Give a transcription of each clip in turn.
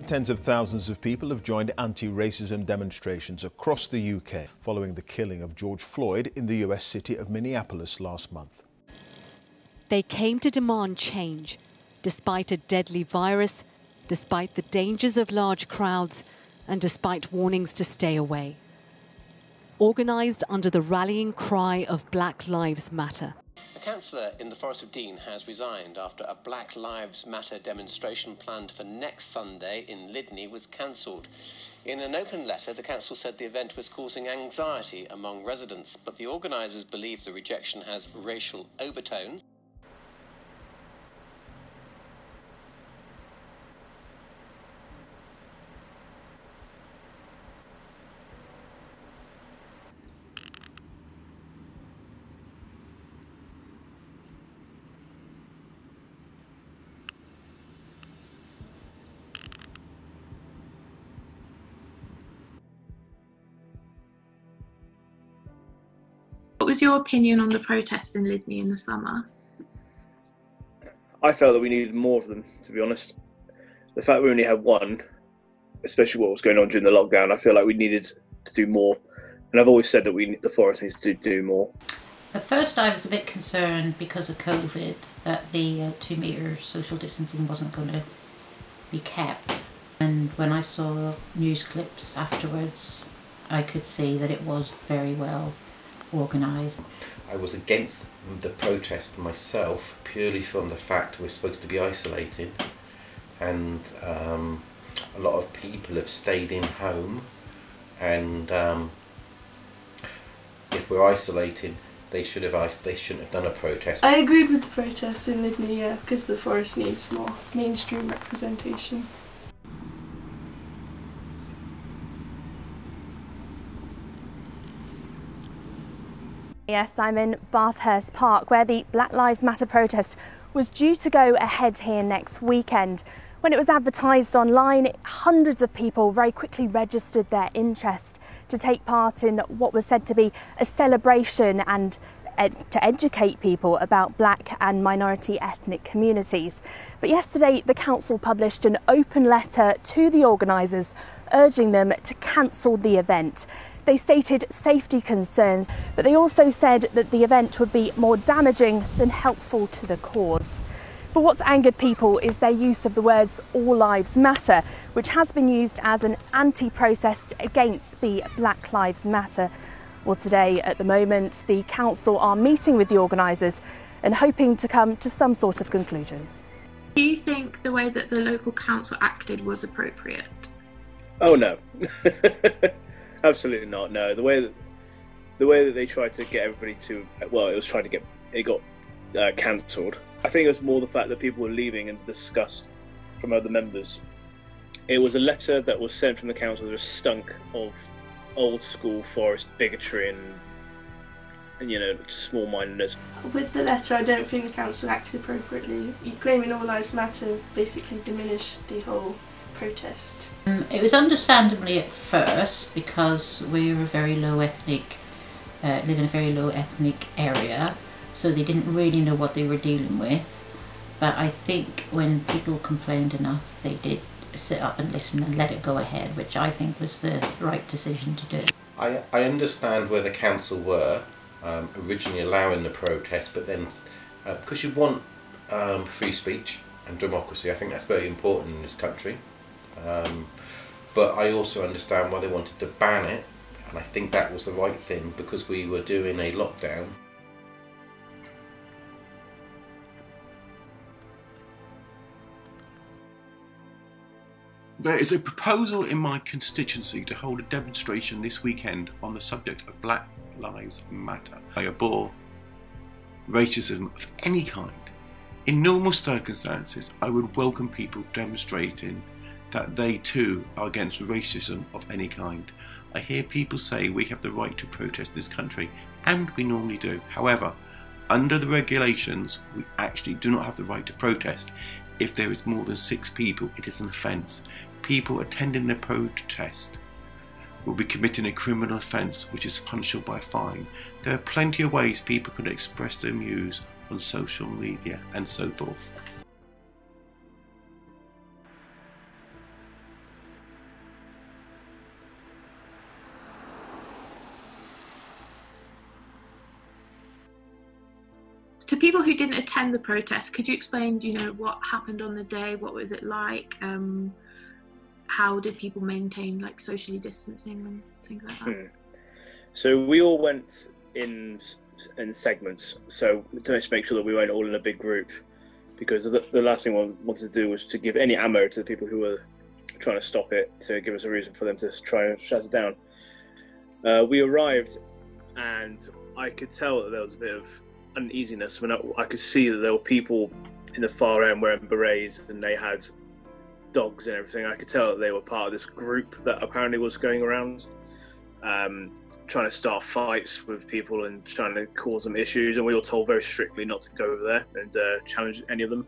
Tens of thousands of people have joined anti-racism demonstrations across the UK following the killing of George Floyd in the US city of Minneapolis last month. They came to demand change, despite a deadly virus, despite the dangers of large crowds, and despite warnings to stay away. Organised under the rallying cry of Black Lives Matter. A councillor in the Forest of Dean has resigned after a Black Lives Matter demonstration planned for next Sunday in Lydney was cancelled. In an open letter, the council said the event was causing anxiety among residents, but the organisers believe the rejection has racial overtones. What was your opinion on the protest in Lydney in the summer? I felt that we needed more of them, to be honest. The fact we only had one, especially what was going on during the lockdown, I feel like we needed to do more. And I've always said that the forest needs to do more. At first I was a bit concerned because of COVID that the 2 metre social distancing wasn't going to be kept. And when I saw news clips afterwards, I could see that it was very well organised. I was against the protest myself purely from the fact we're supposed to be isolating, and a lot of people have stayed in home, and if we're isolating, they shouldn't have done a protest. I agreed with the protests in Lydney, yeah, because the forest needs more mainstream representation. Yes, I'm in Bathurst Park, where the Black Lives Matter protest was due to go ahead here next weekend. When it was advertised online, hundreds of people very quickly registered their interest to take part in what was said to be a celebration and to educate people about black and minority ethnic communities. But yesterday, the council published an open letter to the organisers urging them to cancel the event. They stated safety concerns, but they also said that the event would be more damaging than helpful to the cause. But what's angered people is their use of the words "all lives matter," which has been used as an anti-protest against the Black Lives Matter. Well, today, at the moment, the council are meeting with the organisers and hoping to come to some sort of conclusion. Do you think the way that the local council acted was appropriate? Oh no. Absolutely not. No, the way that they tried to get everybody to, well, it got cancelled. I think it was more the fact that people were leaving and disgust from other members. It was a letter that was sent from the council that just stunk of old school forest bigotry and you know, small-mindedness. With the letter, I don't think the council acted appropriately. You claiming all lives matter basically diminished the whole protest. It was understandably at first because we were live in a very low ethnic area, so they didn't really know what they were dealing with. But I think when people complained enough, they did sit up and listen and let it go ahead, which I think was the right decision to do. I understand where the council were originally allowing the protest, but then because you want free speech and democracy, I think that's very important in this country. But I also understand why they wanted to ban it, and I think that was the right thing because we were doing a lockdown. There is a proposal in my constituency to hold a demonstration this weekend on the subject of Black Lives Matter. I abhor racism of any kind. In normal circumstances, I would welcome people demonstrating that they too are against racism of any kind. I hear people say we have the right to protest in this country, and we normally do. However, under the regulations, we actually do not have the right to protest. If there is more than 6 people, it is an offence. People attending the protest will be committing a criminal offence which is punishable by a fine. There are plenty of ways people can express their views on social media and so forth. people who didn't attend the protest, could you explain, what happened on the day? What was it like? How did people maintain like socially distancing and things like that? So we all went in segments, so to make sure that we weren't all in a big group, because the last thing we wanted to do was to give any ammo to the people who were trying to stop it, to give us a reason for them to try and shut it down. We arrived, and I could tell that there was a bit of uneasiness when I could see that there were people in the far end wearing berets, and they had dogs and everything. I could tell that they were part of this group that apparently was going around trying to start fights with people and trying to cause them issues, and we were told very strictly not to go over there and challenge any of them.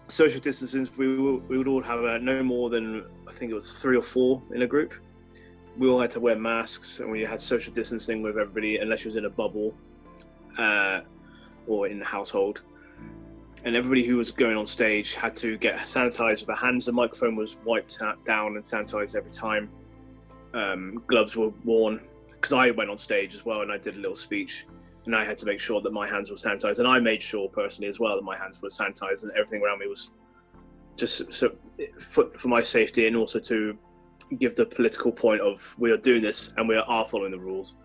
Social distancing, we would all have no more than, I think it was 3 or 4 in a group. We all had to wear masks, and we had social distancing with everybody unless you was in a bubble or in a household. And everybody who was going on stage had to get sanitised with their hands. The microphone was wiped down and sanitised every time. Gloves were worn, because I went on stage as well and I did a little speech, and I had to make sure that my hands were sanitised, and I made sure personally as well that my hands were sanitised, and everything around me was just so for my safety, and also to give the political point of we are doing this and we are following the rules.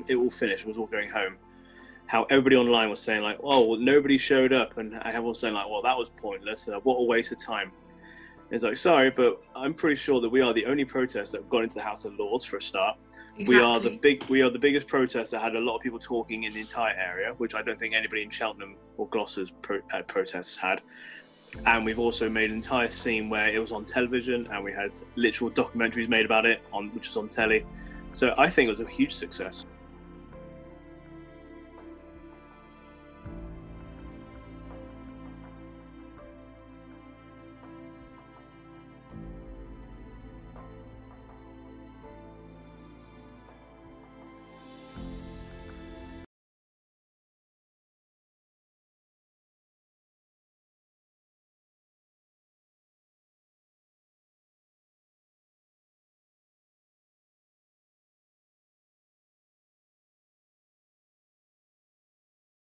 It all finished, was all going home. How everybody online was saying like, oh, well, nobody showed up, and I have all saying like, well, that was pointless. What a waste of time. And it's like, sorry, but I'm pretty sure that we are the only protest that got into the House of Lords for a start. Exactly. We are the biggest protest that had a lot of people talking in the entire area, which I don't think anybody in Cheltenham or Gloucester's protests had. And we've also made an entire scene where it was on television, and we had literal documentaries made about it which was on telly. So I think it was a huge success.